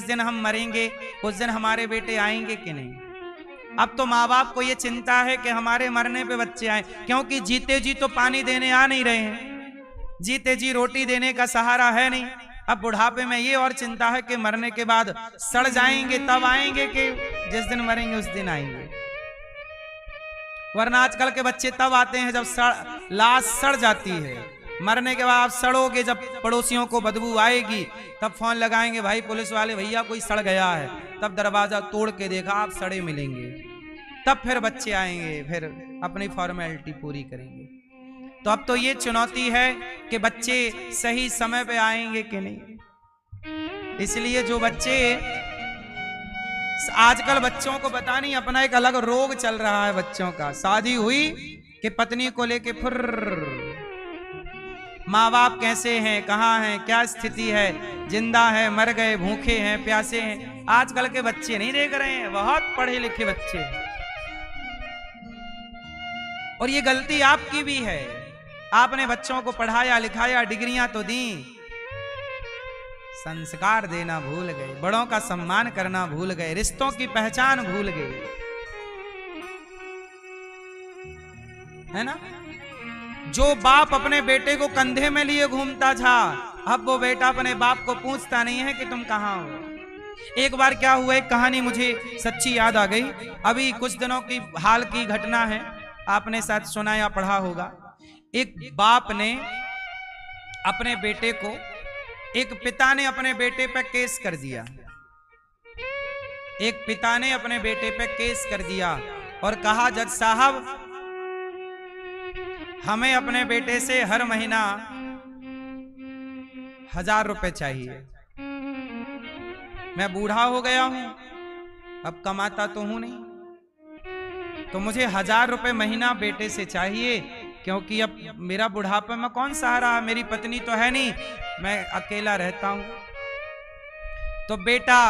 दिन हम मरेंगे उस दिन हमारे बेटे आएंगे कि नहीं। अब तो माँ बाप को ये चिंता है कि हमारे मरने पे बच्चे आए, क्योंकि जीते जी तो पानी देने आ नहीं रहे हैं, जीते जी रोटी देने का सहारा है नहीं। अब बुढ़ापे में ये और चिंता है कि मरने के बाद सड़ जाएंगे तब आएंगे कि जिस दिन मरेंगे उस दिन आएंगे। वरना आजकल के बच्चे तब आते हैं जब लाश सड़ जाती है। मरने के बाद आप सड़ोगे, जब पड़ोसियों को बदबू आएगी तब फोन लगाएंगे, भाई पुलिस वाले भैया कोई सड़ गया है, तब दरवाजा तोड़ के देखा आप सड़े मिलेंगे, तब फिर बच्चे आएंगे, फिर अपनी फॉर्मेलिटी पूरी करेंगे। तो अब तो ये चुनौती है कि बच्चे सही समय पे आएंगे कि नहीं। इसलिए जो बच्चे आजकल बच्चों को पता नहीं अपना एक अलग रोग चल रहा है बच्चों का। शादी हुई कि पत्नी को लेके फिर माँ बाप कैसे हैं, कहाँ हैं, क्या स्थिति है, जिंदा है, मर गए, भूखे हैं, प्यासे हैं, आजकल के बच्चे नहीं देख रहे हैं। बहुत पढ़े लिखे बच्चे, और ये गलती आपकी भी है। आपने बच्चों को पढ़ाया लिखाया, डिग्रियां तो दी, संस्कार देना भूल गए, बड़ों का सम्मान करना भूल गए, रिश्तों की पहचान भूल गए, है ना। जो बाप अपने बेटे को कंधे में लिए घूमता था, अब वो बेटा अपने बाप को पूछता नहीं है कि तुम कहां हो। एक बार क्या हुआ, एक कहानी मुझे सच्ची याद आ गई। अभी कुछ दिनों की हाल की घटना है, आपने शायद सुना या पढ़ा होगा। एक बाप ने अपने बेटे को, एक पिता ने अपने बेटे पर केस कर दिया, एक पिता ने अपने बेटे पर केस कर दिया और कहा, जज साहब हमें अपने बेटे से हर महीना 1000 रुपए चाहिए। मैं बूढ़ा हो गया हूं, अब कमाता तो हूं नहीं, तो मुझे 1000 रुपए महीना बेटे से चाहिए, क्योंकि अब मेरा बुढ़ापे में कौन सहारा, मेरी पत्नी तो है नहीं, मैं अकेला रहता हूं। तो बेटा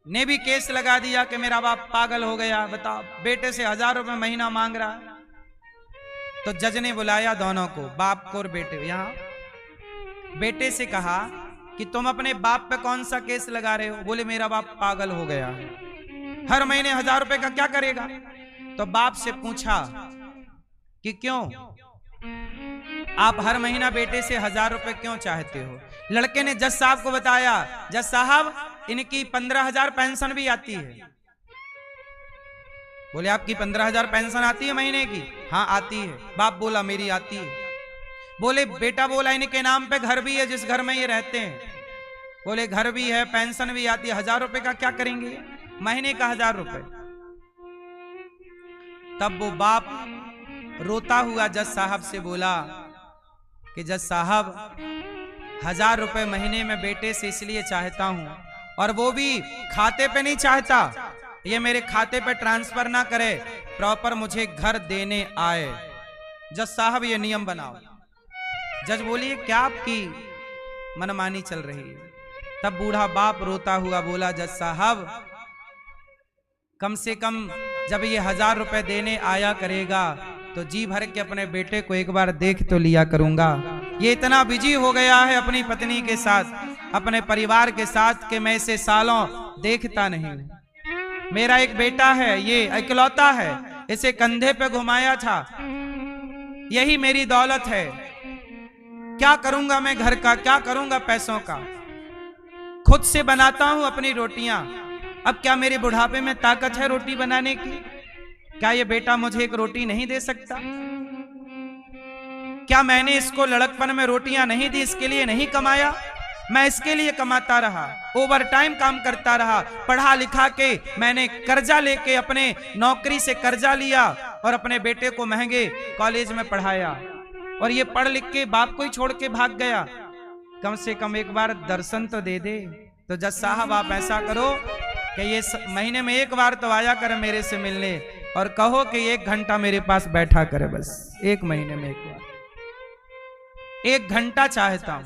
ने भी केस लगा दिया कि मेरा बाप पागल हो गया, बताओ बेटे से 1000 रुपए महीना मांग रहा है। तो जज ने बुलाया दोनों को, बाप को और बेटे। यहां बेटे से कहा कि तुम अपने बाप पे कौन सा केस लगा रहे हो। बोले मेरा बाप पागल हो गया है, हर महीने 1000 रुपए का क्या करेगा। तो बाप से पूछा कि क्यों आप हर महीना बेटे से 1000 रुपए क्यों चाहते हो। लड़के ने जज साहब को बताया, जज साहब इनकी 15,000 पेंशन भी आती है। बोले आपकी 15,000 पेंशन आती है महीने की। हाँ आती है। बाप बोला मेरी आती है। बोले बेटा बोला इनके नाम पे घर भी है जिस घर में ये रहते हैं। बोले घर भी है, पेंशन भी आती है, 1000 रुपए का क्या करेंगे, महीने का 1000 रुपए। तब वो बाप रोता हुआ जज साहब से बोला कि जज साहब 1000 रुपए महीने में बेटे से इसलिए चाहता हूं, और वो भी खाते पे नहीं चाहता, ये मेरे खाते पे ट्रांसफर ना करे, प्रॉपर मुझे घर देने आए। जज साहब ये नियम बनाओ। जज बोलिए क्या आपकी मनमानी चल रही है। तब बूढ़ा बाप रोता हुआ बोला, जज साहब कम से कम जब ये 1000 रुपए देने आया करेगा तो जी भर के अपने बेटे को एक बार देख तो लिया करूंगा। ये इतना बिजी हो गया है अपनी पत्नी के साथ, अपने परिवार के साथ, कि मैं इसे सालों देखता नहीं। मेरा एक बेटा है, ये इकलौता है, इसे कंधे पे घुमाया था, यही मेरी दौलत है। क्या करूंगा मैं घर का, क्या करूंगा पैसों का, खुद से बनाता हूं अपनी रोटियां। अब क्या मेरे बुढ़ापे में ताकत है रोटी बनाने की? क्या ये बेटा मुझे एक रोटी नहीं दे सकता? क्या मैंने इसको लड़कपन में रोटियां नहीं दी, इसके लिए नहीं कमाया? मैं इसके लिए कमाता रहा, ओवर टाइम काम करता रहा, पढ़ा लिखा के मैंने कर्जा लेके अपने नौकरी से कर्जा लिया और अपने बेटे को महंगे कॉलेज में पढ़ाया, और ये पढ़ लिख के बाप को ही छोड़ के भाग गया। कम से कम एक बार दर्शन तो दे दे। तो जज साहब आप ऐसा करो कि ये महीने में एक बार तो आया करे मेरे से मिलने, और कहो कि 1 घंटा मेरे पास बैठा करे, बस 1 महीने में एक बार 1 घंटा चाहता हूं।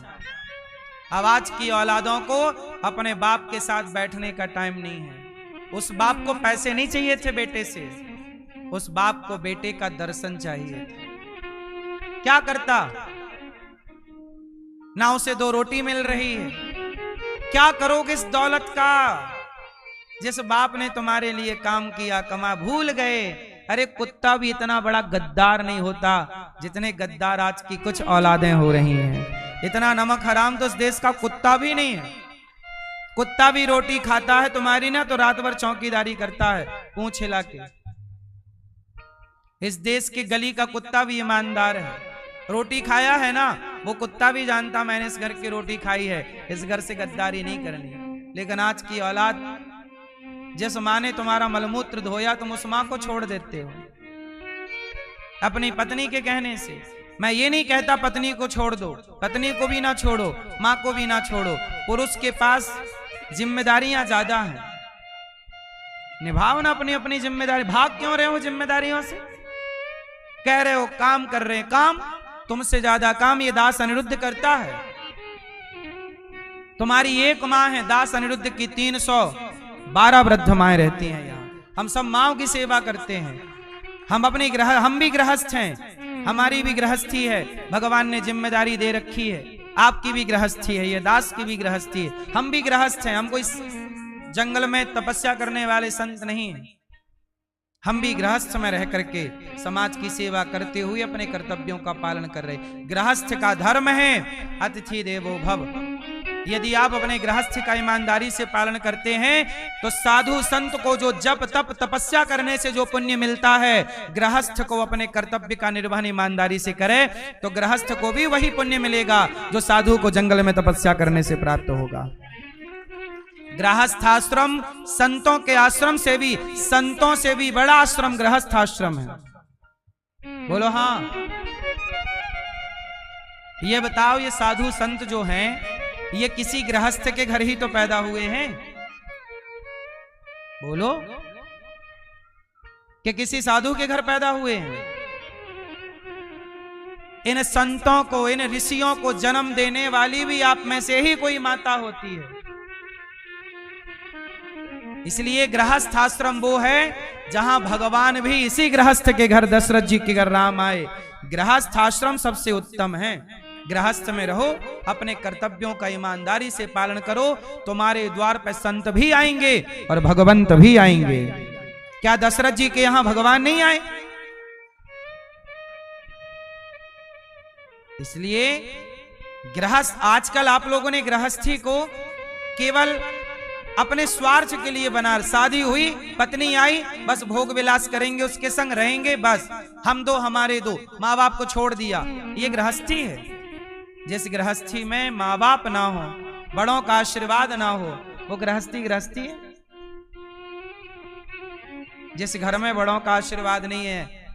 अब आज की औलादों को अपने बाप के साथ बैठने का टाइम नहीं है। उस बाप को पैसे नहीं चाहिए थे बेटे से, उस बाप को बेटे का दर्शन चाहिए था। क्या करता? ना उसे 2 रोटी मिल रही है, क्या करोगे इस दौलत का? जिस बाप ने तुम्हारे लिए काम किया, कमा, भूल गए। अरे कुत्ता भी इतना बड़ा गद्दार नहीं होता जितने गद्दार आज की कुछ औलादें हो रही हैं। इतना नमक हराम तो इस देश का कुत्ता भी नहीं है। कुत्ता भी रोटी खाता है तुम्हारी ना तो रात भर चौकीदारी करता है पूंछ हिला के। इस देश के गली का कुत्ता भी ईमानदार है। रोटी खाया है ना, वो कुत्ता भी जानता मैंने इस घर की रोटी खाई है, इस घर से गद्दारी नहीं करनी। लेकिन आज की औलाद, जिस माँ ने तुम्हारा मलमूत्र धोया तुम उस माँ को छोड़ देते हो अपनी पत्नी के कहने से। मैं ये नहीं कहता पत्नी को छोड़ दो, पत्नी को भी ना छोड़ो, माँ को भी ना छोड़ो। पुरुष के पास जिम्मेदारियां ज्यादा हैं, निभाओ ना अपनी अपनी जिम्मेदारी। भाग क्यों रहे हो जिम्मेदारियों से? कह रहे हो काम कर रहे हैं, काम तुमसे ज्यादा काम ये दास अनिरुद्ध करता है। तुम्हारी एक माँ है, दास अनिरुद्ध की 312 वृद्ध माएं रहती हैं यहाँ। हम सब माँओं की सेवा करते हैं। हम भी गृहस्थ हैं, हमारी भी गृहस्थी है। भगवान ने जिम्मेदारी दे रखी है, आपकी भी गृहस्थी है, ये दास की भी गृहस्थी है। हम भी गृहस्थ हैं, हम कोई जंगल में तपस्या करने वाले संत नहीं हैं। हम भी गृहस्थ में रह करके समाज की सेवा करते हुए अपने कर्तव्यों का पालन कर रहे। गृहस्थ का धर्म है अतिथि देवो भव। यदि आप अपने गृहस्थ का ईमानदारी से पालन करते हैं तो साधु संत को जो जप तप तपस्या करने से जो पुण्य मिलता है, गृहस्थ को अपने कर्तव्य का निर्वहन ईमानदारी से करे तो गृहस्थ को भी वही पुण्य मिलेगा जो साधु को जंगल में तपस्या करने से प्राप्त होगा। गृहस्थाश्रम संतों के आश्रम से भी, संतों से भी बड़ा आश्रम गृहस्थाश्रम है। बोलो हाँ। ये बताओ, ये साधु संत जो हैं ये किसी गृहस्थ के घर ही तो पैदा हुए हैं? बोलो, कि किसी साधु के घर पैदा हुए हैं? इन संतों को, इन ऋषियों को जन्म देने वाली भी आप में से ही कोई माता होती है। इसलिए गृहस्थ आश्रम वो है जहां भगवान भी इसी गृहस्थ के घर, दशरथ जी के घर राम आए। गृहस्थ आश्रम सबसे उत्तम है। गृहस्थ में रहो, अपने कर्तव्यों का ईमानदारी से पालन करो, तुम्हारे द्वार पर संत भी आएंगे और भगवंत भी आएंगे। क्या दशरथ जी के यहां भगवान नहीं आए? इसलिए गृहस्थ, आजकल आप लोगों ने गृहस्थी को केवल अपने स्वार्थ के लिए बना। शादी हुई, पत्नी आई, बस भोग विलास करेंगे, उसके संग रहेंगे, बस हम दो हमारे दो, माँ बाप को छोड़ दिया। ये गृहस्थी है। जिस गृहस्थी में माँ बाप ना हो, बड़ों का आशीर्वाद ना हो, वो गृहस्थी है। जिस घर में बड़ों का आशीर्वाद नहीं है,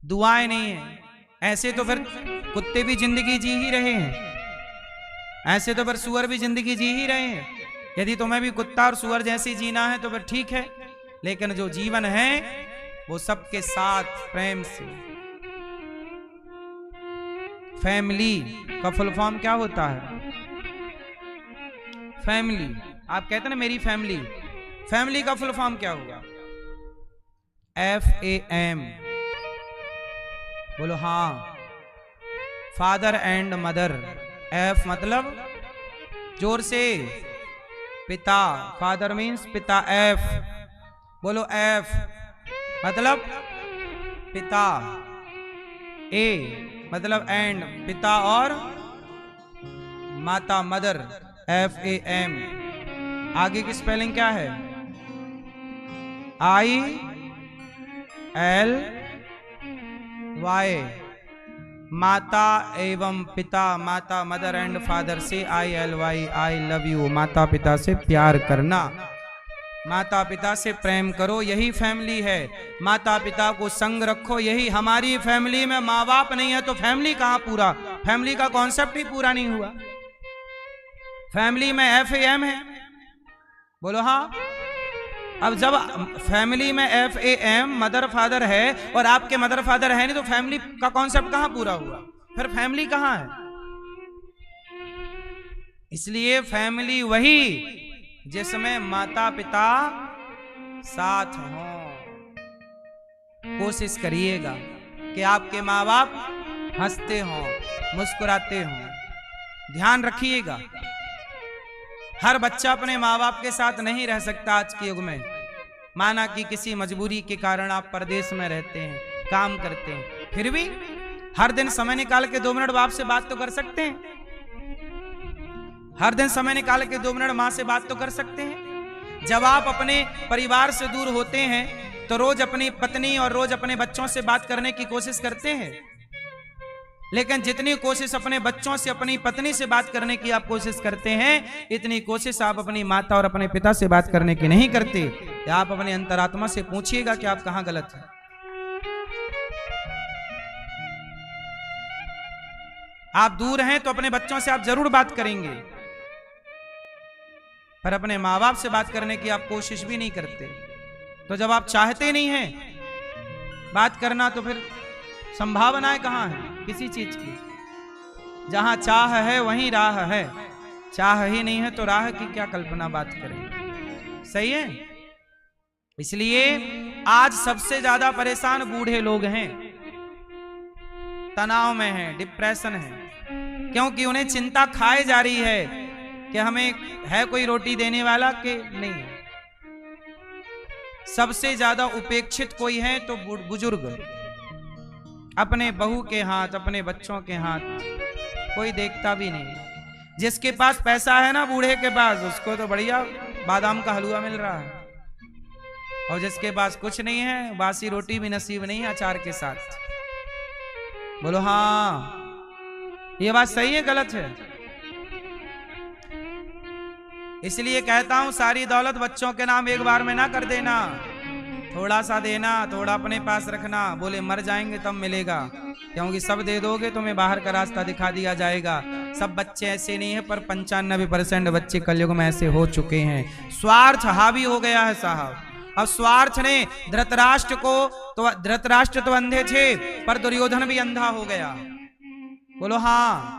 दुआएं नहीं है, ऐसे तो फिर कुत्ते भी जिंदगी जी ही रहे हैं, ऐसे तो फिर सुअर भी जिंदगी जी ही रहे हैं। यदि तुम्हें भी कुत्ता और सुअर जैसी जीना है तो फिर ठीक है, लेकिन जो जीवन है वो सबके साथ प्रेम से। फैमिली का फुल फॉर्म क्या होता है? फैमिली, आप कहते हैं ना मेरी फैमिली, फैमिली का फुल फॉर्म क्या होगा? FAM। बोलो हाँ। Father and mother. F मतलब जोर से, पिता। फादर मीन्स पिता, F। बोलो F मतलब पिता, A मतलब एंड, पिता और माता, मदर, FAM। आगे की स्पेलिंग क्या है? ILY। माता एवं पिता, माता मदर एंड फादर से ILY, आई लव यू। माता पिता से प्यार करना, माता पिता से प्रेम करो, यही फैमिली है। माता पिता को संग रखो, यही हमारी फैमिली में माँ बाप नहीं है तो फैमिली कहाँ पूरा? फैमिली का कॉन्सेप्ट ही पूरा नहीं हुआ। फैमिली में FAM है। बोलो हाँ। अब जब फैमिली में FAM मदर फादर है और आपके मदर फादर है नहीं तो फैमिली का कॉन्सेप्ट कहां पूरा हुआ? फिर फैमिली कहां है? इसलिए फैमिली वही जिसमें माता पिता साथ हों। कोशिश करिएगा कि आपके माँ बाप हंसते हों, मुस्कुराते हों। ध्यान रखिएगा, हर बच्चा अपने माँ बाप के साथ नहीं रह सकता आज के युग में। माना कि किसी मजबूरी के कारण आप परदेश में रहते हैं, काम करते हैं, फिर भी हर दिन समय निकाल के 2 मिनट बाप से बात तो कर सकते हैं। हर दिन समय निकाल के 2 मिनट माँ से बात तो कर सकते हैं। जब आप अपने परिवार से दूर होते हैं तो रोज अपनी पत्नी और रोज अपने बच्चों से बात करने की कोशिश करते हैं, लेकिन जितनी कोशिश अपने बच्चों से, अपनी पत्नी से बात करने की आप कोशिश करते हैं, इतनी कोशिश आप अपनी माता और अपने पिता से बात करने की नहीं करते। आप अपने अंतरात्मा से पूछिएगा कि आप कहां गलत हैं। आप दूर हैं तो अपने बच्चों से आप जरूर बात करेंगे, पर अपने माँ बाप से बात करने की आप कोशिश भी नहीं करते। तो जब आप चाहते नहीं हैं बात करना, तो फिर संभावनाएं कहां है किसी चीज की? जहां चाह है वहीं राह है, चाह ही नहीं है तो राह की क्या कल्पना बात करें। सही है। इसलिए आज सबसे ज्यादा परेशान बूढ़े लोग हैं, तनाव में हैं, डिप्रेशन है, क्योंकि उन्हें चिंता खाए जा रही है कि हमें है कोई रोटी देने वाला कि नहीं है। सबसे ज्यादा उपेक्षित कोई है तो बुजुर्ग, अपने बहू के हाथ, अपने बच्चों के हाथ कोई देखता भी नहीं। जिसके पास पैसा है ना बूढ़े के पास, उसको तो बढ़िया बादाम का हलवा मिल रहा है, और जिसके पास कुछ नहीं है, बासी रोटी भी नसीब नहीं है अचार के साथ। बोलो हाँ, ये बात सही है गलत है? इसलिए कहता हूं सारी दौलत बच्चों के नाम एक बार में ना कर देना, थोड़ा सा देना, थोड़ा अपने पास रखना। बोले मर जाएंगे तब मिलेगा, क्योंकि सब दे दोगे तुम्हें बाहर का रास्ता दिखा दिया जाएगा। सब बच्चे ऐसे नहीं है, पर 95% बच्चे कलयुग में ऐसे हो चुके हैं। स्वार्थ हावी हो गया है साहब। अब स्वार्थ ने धृतराष्ट्र तो अंधे थे, पर दुर्योधन भी अंधा हो गया। बोलो हाँ।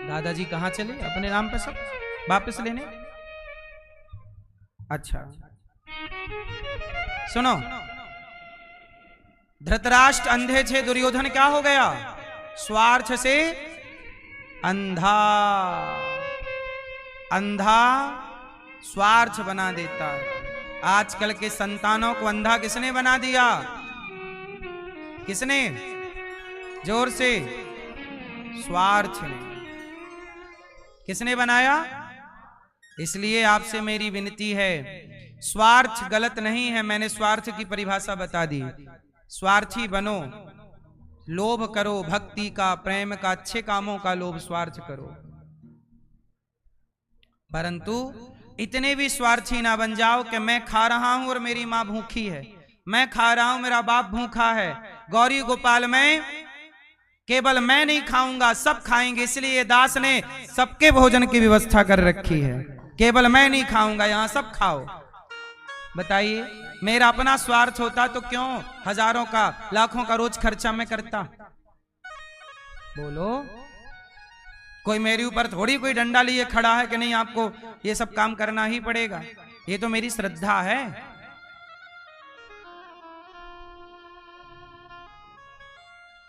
दादाजी कहां चले अपने नाम पे सब वापस लेने? अच्छा सुनो, धृतराष्ट्र अंधे थे, दुर्योधन क्या हो गया? स्वार्थ से अंधा। अंधा स्वार्थ बना देता है। आजकल के संतानों को अंधा किसने बना दिया? किसने? जोर से। स्वार्थ ने। किसने बनाया? इसलिए आपसे मेरी विनती है, स्वार्थ गलत नहीं है। मैंने स्वार्थ की परिभाषा बता दी। स्वार्थी बनो, लोभ करो, भक्ति का, प्रेम का, अच्छे कामों का लोभ, स्वार्थ करो, परंतु इतने भी स्वार्थी ना बन जाओ कि मैं खा रहा हूं और मेरी मां भूखी है, मैं खा रहा हूं मेरा बाप भूखा है, गौरी गोपाल में केवल मैं नहीं खाऊंगा सब खाएंगे, इसलिए दास ने सबके भोजन की व्यवस्था कर रखी है। केवल मैं नहीं खाऊंगा, यहां सब खाओ। बताइए, मेरा अपना स्वार्थ होता तो क्यों हजारों का, लाखों का रोज खर्चा मैं करता? बोलो, कोई मेरे ऊपर थोड़ी कोई डंडा लिए खड़ा है कि नहीं आपको ये सब काम करना ही पड़ेगा। ये तो मेरी श्रद्धा है।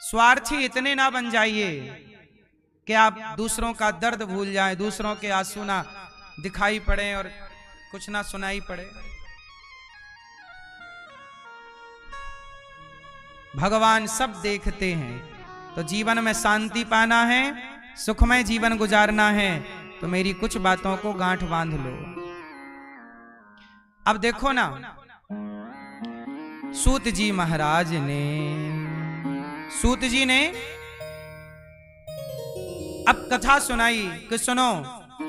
स्वार्थी इतने ना बन जाइए कि आप दूसरों का दर्द भूल जाएं, दूसरों के आंसू ना दिखाई पड़े और कुछ ना सुनाई पड़े। भगवान सब देखते हैं। तो जीवन में शांति पाना है, सुखमय जीवन गुजारना है, तो मेरी कुछ बातों को गांठ बांध लो। अब देखो ना, सूत जी महाराज ने, सूत जी ने अब कथा सुनाई कि सुनो,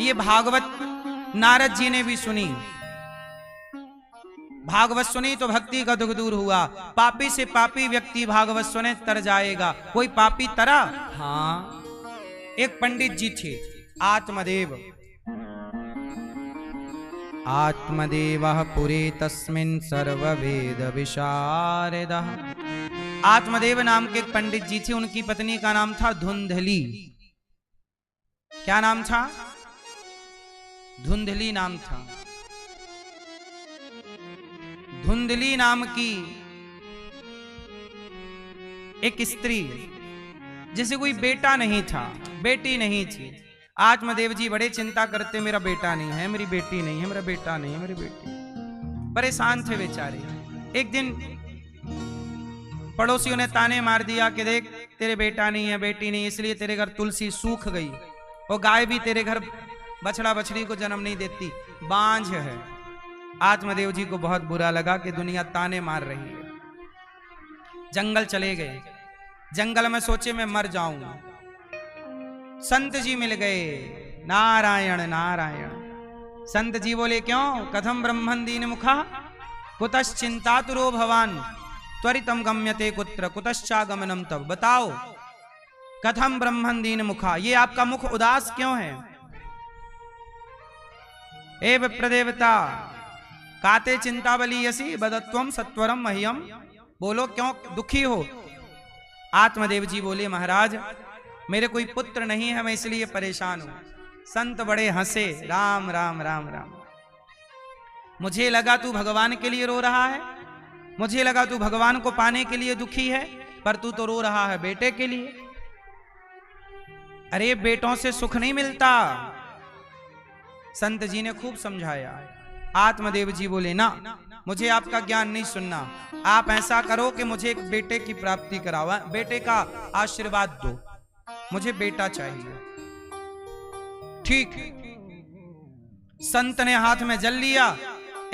ये भागवत नारद जी ने भी सुनी। भागवत सुनी तो भक्ति का दुख दूर हुआ। पापी से पापी व्यक्ति भागवत सुने तर जाएगा। कोई पापी तरा? हाँ, एक पंडित जी थे, आत्मदेव। आत्मदेवः पुरे तस्मिन् सर्ववेद विशारदः। आत्मदेव नाम के एक पंडित जी थे, उनकी पत्नी का नाम था धुंधली। क्या नाम था? धुंधली नाम था। धुंधली नाम की एक स्त्री जैसे कोई बेटा नहीं था, बेटी नहीं थी। आत्मदेव जी बड़े चिंता करते, मेरा बेटा नहीं है, मेरी बेटी नहीं है, मेरा बेटा नहीं है, मेरी बेटी। परेशान थे बेचारे। एक दिन पड़ोसियों ने ताने मार दिया कि देख तेरे बेटा नहीं है, बेटी नहीं, इसलिए तेरे घर तुलसी सूख गई और गाय भी तेरे घर बछड़ा बछड़ी को जन्म नहीं देती, बांझ है। आत्मदेव जी को बहुत बुरा लगा कि दुनिया ताने मार रही है। जंगल चले गए। जंगल में सोचे मैं मर जाऊंगा। संत जी मिल गए। नारायण नारायण। संत जी बोले क्यों? कथम ब्रह्मन दीन मुखा कुतश्चिंतातुरो भवान त्वरितम गम्यते कुत्र कुतश्चागमनम तब। बताओ कथम ब्रह्मन दीन मुखा, ये आपका मुख उदास क्यों है? ए विप्रदेवता काते चिंता बलीयसी बदत्वम सत्वरम मह्यम। बोलो क्यों दुखी हो? आत्मदेव जी बोले महाराज मेरे कोई पुत्र नहीं है, मैं इसलिए परेशान हूं। संत बड़े हंसे। राम राम राम राम। मुझे लगा तू भगवान के लिए रो रहा है, मुझे लगा तू भगवान को पाने के लिए दुखी है, पर तू तो रो रहा है बेटे के लिए। अरे बेटों से सुख नहीं मिलता। संत जी ने खूब समझाया। आत्मदेव जी बोले ना, मुझे आपका ज्ञान नहीं सुनना। आप ऐसा करो कि मुझे एक बेटे की प्राप्ति करावा, बेटे का आशीर्वाद दो, मुझे बेटा चाहिए। ठीक। संत ने हाथ में जल लिया,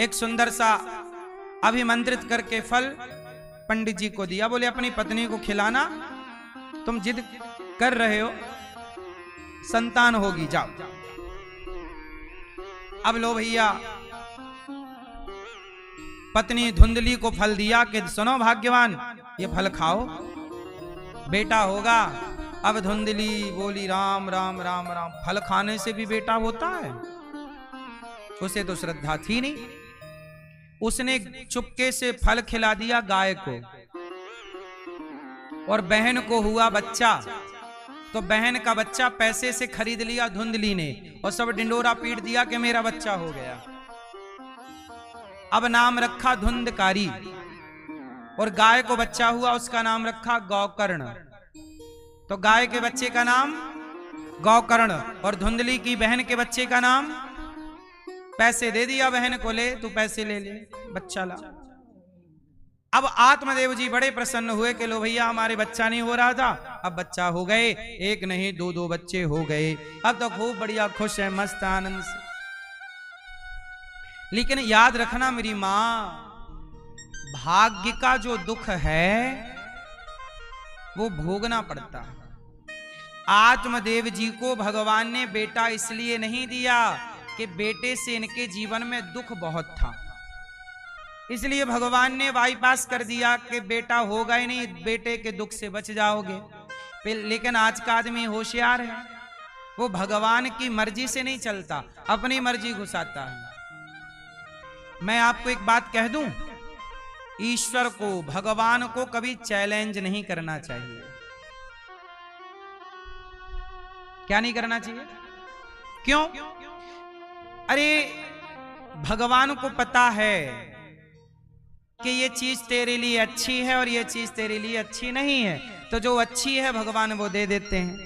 एक सुंदर सा अभिमंत्रित करके फल पंडित जी को दिया। बोले अपनी पत्नी को खिलाना, तुम जिद कर रहे हो, संतान होगी, जाओ। अब लो भैया, पत्नी धुंधली को फल दिया कि सुनो भाग्यवान ये फल खाओ, बेटा होगा। अब धुंधली बोली राम राम राम राम, फल खाने से भी बेटा होता है? उसे तो श्रद्धा थी नहीं। उसने चुपके से फल खिला दिया गाय को, और बहन को हुआ बच्चा, तो बहन का बच्चा पैसे से खरीद लिया धुंधली ने, और सब डिंडोरा पीट दिया कि मेरा बच्चा हो गया। अब नाम रखा धुंधकारी, और गाय को बच्चा हुआ उसका नाम रखा गौकर्ण। तो गाय के बच्चे का नाम गौकर्ण, और धुंधली की बहन के बच्चे का नाम, पैसे दे दिया बहन को, ले तू पैसे ले ले, बच्चा ला। अब आत्मदेव जी बड़े प्रसन्न हुए कि लो भैया हमारे बच्चा नहीं हो रहा था, अब बच्चा हो गए। एक नहीं दो दो बच्चे हो गए। अब तो खूब बढ़िया खुश है, मस्त आनंद से। लेकिन याद रखना मेरी मां, भाग्य का जो दुख है वो भोगना पड़ता है। आत्मदेव जी को भगवान ने बेटा इसलिए नहीं दिया कि बेटे से इनके जीवन में दुख बहुत था, इसलिए भगवान ने बाईपास कर दिया कि बेटा होगा ही नहीं, बेटे के दुख से बच जाओगे। लेकिन आज का आदमी होशियार है, वो भगवान की मर्जी से नहीं चलता, अपनी मर्जी घुसाता है। मैं आपको एक बात कह दूं, ईश्वर को, भगवान को कभी चैलेंज नहीं करना चाहिए। क्या नहीं करना चाहिए? क्यों? अरे भगवान को पता है कि ये चीज तेरे लिए अच्छी है और ये चीज तेरे लिए अच्छी नहीं है, तो जो अच्छी है भगवान वो दे देते हैं।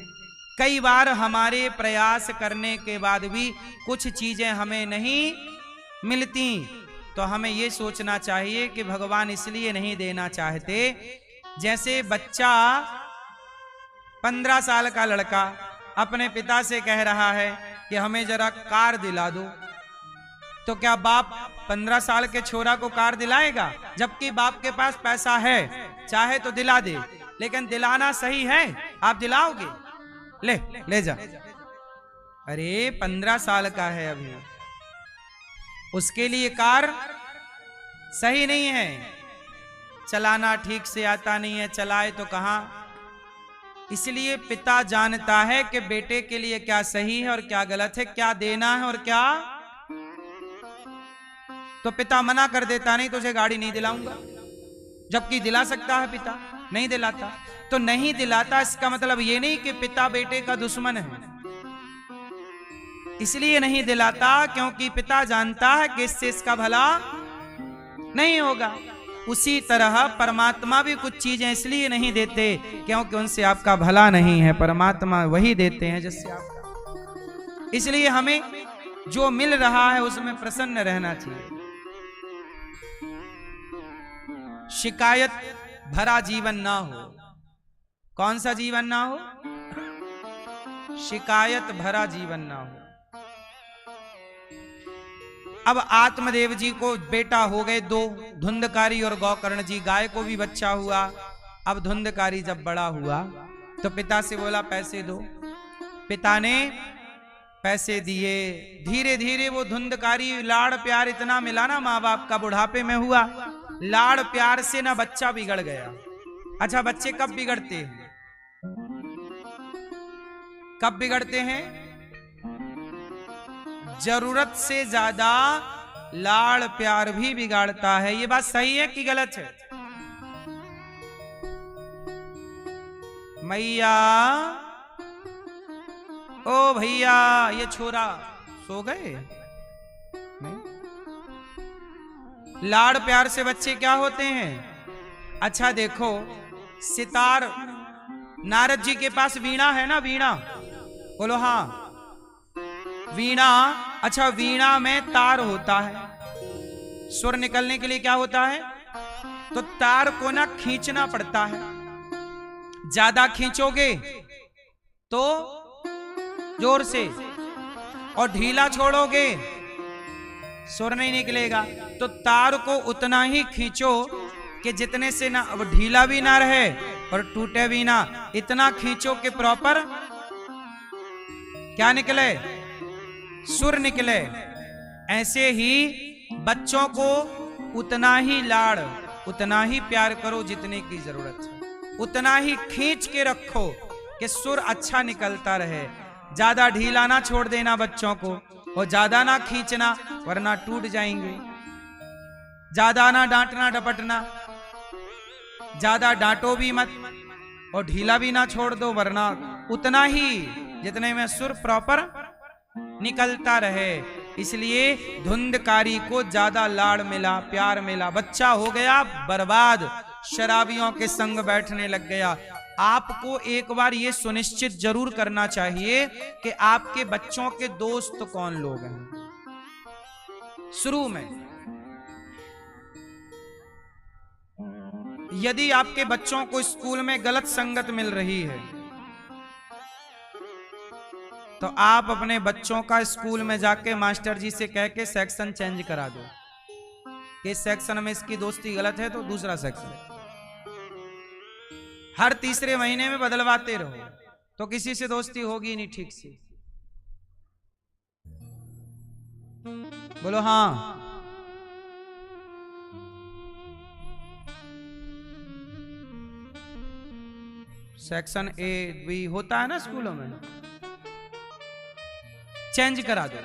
कई बार हमारे प्रयास करने के बाद भी कुछ चीजें हमें नहीं मिलती, तो हमें ये सोचना चाहिए कि भगवान इसलिए नहीं देना चाहते। जैसे बच्चा 15 साल का लड़का अपने पिता से कह रहा है कि हमें जरा कार दिला दो, तो क्या बाप 15 साल के छोरा को कार दिलाएगा? जबकि बाप के पास पैसा है, चाहे तो दिला दे, लेकिन दिलाना सही है? आप दिलाओगे? ले जा। अरे 15 साल का है अभी, उसके लिए कार सही नहीं है, चलाना ठीक से आता नहीं है, चलाए तो कहां। इसलिए पिता जानता है कि बेटे के लिए क्या सही है और क्या गलत है, क्या देना है और क्या। तो पिता मना कर देता, नहीं तुझे गाड़ी नहीं दिलाऊंगा, जबकि दिला सकता है पिता, नहीं दिलाता। तो नहीं दिलाता इसका मतलब ये नहीं कि पिता बेटे का दुश्मन है, इसलिए नहीं दिलाता क्योंकि पिता जानता है कि इससे इसका भला नहीं होगा। उसी तरह परमात्मा भी कुछ चीजें इसलिए नहीं देते क्योंकि उनसे आपका भला नहीं है, परमात्मा वही देते हैं जिससे आपका। इसलिए हमें जो मिल रहा है उसमें प्रसन्न रहना चाहिए। शिकायत भरा जीवन ना हो। कौन सा जीवन ना हो? शिकायत भरा जीवन ना हो। अब आत्मदेव जी को बेटा हो गए दो, धुंधकारी और गौकर्ण जी। गाय को भी बच्चा हुआ। अब धुंधकारी जब बड़ा हुआ तो पिता से बोला पैसे दो। पिता ने पैसे दिए। धीरे धीरे वो धुंधकारी, लाड़ प्यार इतना मिला ना माँ बाप का, बुढ़ापे में हुआ। लाड़ प्यार से ना बच्चा बिगड़ गया। अच्छा, बच्चे कब बिगड़ते हैं? कब बिगड़ते हैं? जरूरत से ज्यादा लाड़ प्यार भी बिगाड़ता है। ये बात सही है कि गलत है? मैया, ओ भैया, ये छोरा सो गए? नहीं। लाड़ प्यार से बच्चे क्या होते हैं? अच्छा देखो, सितार, नारद जी के पास वीणा है ना, वीणा, बोलो हाँ, वीणा। अच्छा, वीणा में तार होता है। सुर निकलने के लिए क्या होता है? तो तार को ना खींचना पड़ता है। ज्यादा खींचोगे तो जोर से, और ढीला छोड़ोगे सुर नहीं निकलेगा। तो तार को उतना ही खींचो कि जितने से ना अब ढीला भी ना रहे और टूटे भी ना। इतना खींचो कि प्रॉपर क्या निकले? सुर निकले। ऐसे ही बच्चों को उतना ही लाड़, उतना ही प्यार करो जितने की जरूरत है। उतना ही खींच के रखो कि सुर अच्छा निकलता रहे। ज्यादा ढीला ना छोड़ देना बच्चों को, और ज्यादा ना खींचना वरना टूट जाएंगे। ज्यादा ना डांटना डपटना, ज्यादा डांटो भी मत और ढीला भी ना छोड़ दो, वरना उतना ही जितने में सुर प्रॉपर निकलता रहे। इसलिए धुंधकारी को ज्यादा लाड़ मिला, प्यार मिला, बच्चा हो गया बर्बाद, शराबियों के संग बैठने लग गया। आपको एक बार ये सुनिश्चित जरूर करना चाहिए कि आपके बच्चों के दोस्त कौन लोग हैं। शुरू में यदि आपके बच्चों को स्कूल में गलत संगत मिल रही है तो आप अपने बच्चों का स्कूल में जाके मास्टर जी से कह के सेक्शन चेंज करा दो कि इस सेक्शन में इसकी दोस्ती गलत है तो दूसरा सेक्शन। हर तीसरे महीने में बदलवाते रहो तो किसी से दोस्ती होगी नहीं ठीक से। बोलो हाँ। सेक्शन ए बी होता है ना स्कूलों में, चेंज करा दो।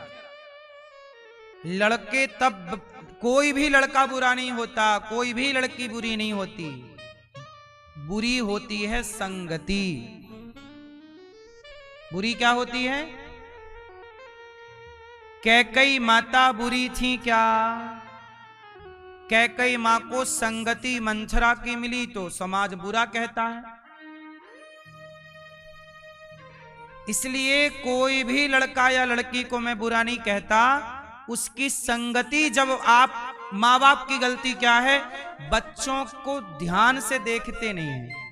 लड़के तब, कोई भी लड़का बुरा नहीं होता, कोई भी लड़की बुरी नहीं होती। बुरी होती है संगति। बुरी क्या होती है? कैकई माता बुरी थी क्या? कैकई मां को संगति मंथरा की मिली तो समाज बुरा कहता है। इसलिए कोई भी लड़का या लड़की को मैं बुरा नहीं कहता, उसकी संगति। जब आप, माँ बाप की गलती क्या है? बच्चों को ध्यान से देखते नहीं है।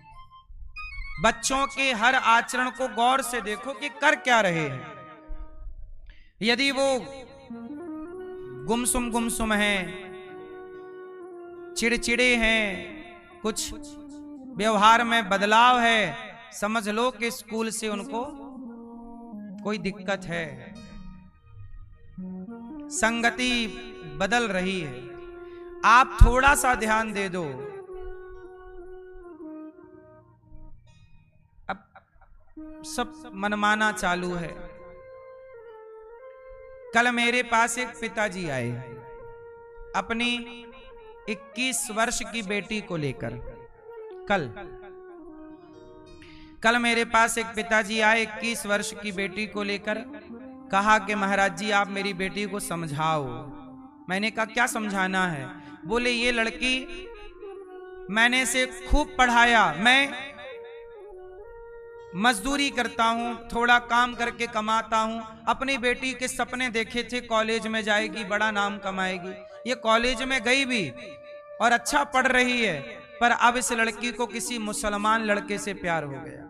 बच्चों के हर आचरण को गौर से देखो कि कर क्या रहे हैं। यदि वो गुमसुम हैं, चिड़चिड़े हैं, कुछ व्यवहार में बदलाव है, समझ लो कि स्कूल से उनको कोई दिक्कत है, संगति बदल रही है। आप थोड़ा सा ध्यान दे दो। अब सब मनमाना चालू है। कल मेरे पास एक पिताजी आए अपनी 21 वर्ष की बेटी को लेकर। कल मेरे पास एक पिताजी आए 21 वर्ष की बेटी को लेकर। कहा कि महाराज जी आप मेरी बेटी को समझाओ। मैंने कहा क्या समझाना है? बोले ये लड़की मैंने इसे खूब पढ़ाया, मैं मजदूरी करता हूं, थोड़ा काम करके कमाता हूं। अपनी बेटी के सपने देखे थे, कॉलेज में जाएगी, बड़ा नाम कमाएगी। ये कॉलेज में गई भी और अच्छा पढ़ रही है, पर अब इस लड़की को किसी मुसलमान लड़के से प्यार हो गया।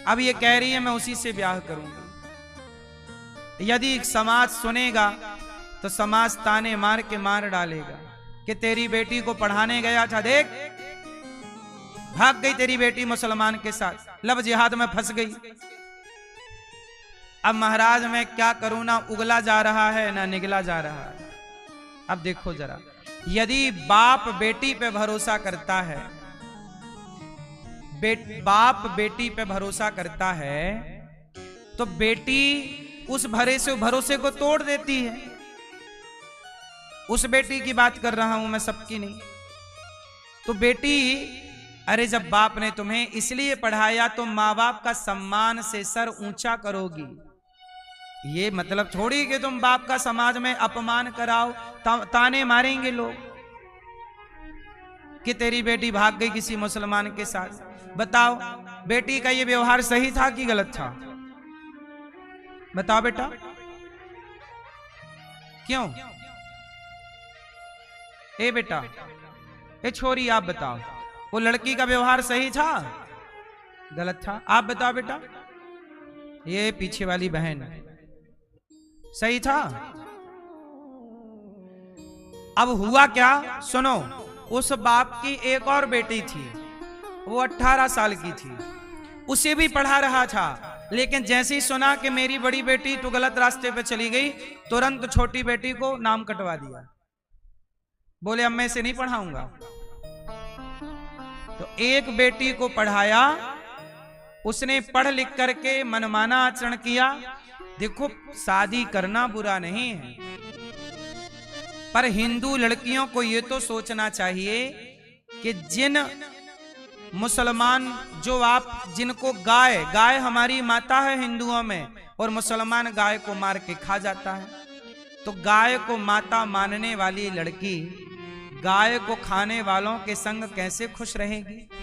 अब ये कह रही है मैं उसी से ब्याह करूंगी। यदि समाज सुनेगा तो समाज ताने मार के मार डालेगा कि तेरी बेटी को पढ़ाने गया था, देख भाग गई तेरी बेटी मुसलमान के साथ, लव जिहाद में फंस गई। अब महाराज मैं क्या करूं, ना उगला जा रहा है ना निगला जा रहा है। अब देखो जरा, यदि बाप बेटी पे भरोसा करता है, बाप बेटी पे भरोसा करता है, तो बेटी उस भरोसे को तोड़ देती है। उस बेटी की बात कर रहा हूं मैं, सबकी नहीं। तो बेटी, अरे जब बाप ने तुम्हें इसलिए पढ़ाया तो माँ बाप का सम्मान से सर ऊंचा करोगी। ये मतलब थोड़ी कि तुम बाप का समाज में अपमान कराओ, ताने मारेंगे लोग कि तेरी बेटी भाग गई किसी मुसलमान के साथ। बताओ बेटी का ये व्यवहार सही था कि गलत था? बताओ बेटा, क्यों? ए बेटा, ए छोरी, आप बताओ वो लड़की का व्यवहार सही था गलत था? आप बताओ बेटा। ये पीछे वाली बहन, सही था? अब हुआ क्या सुनो, उस बाप की एक और बेटी थी, वो 18 साल की थी, उसे भी पढ़ा रहा था, लेकिन जैसे ही सुना कि मेरी बड़ी बेटी तो गलत रास्ते पे चली गई, तुरंत छोटी बेटी को नाम कटवा दिया। बोले अब मैं इसे नहीं पढ़ाऊंगा। तो एक बेटी को पढ़ाया, उसने पढ़ लिख करके मनमाना आचरण किया। देखो शादी करना बुरा नहीं है, पर हिंदू लड़कियों को यह तो सोचना चाहिए कि जिन मुसलमान, जो आप जिनको गाय हमारी माता है हिंदुओं में, और मुसलमान गाय को मार के खा जाता है, तो गाय को माता मानने वाली लड़की गाय को खाने वालों के संग कैसे खुश रहेगी?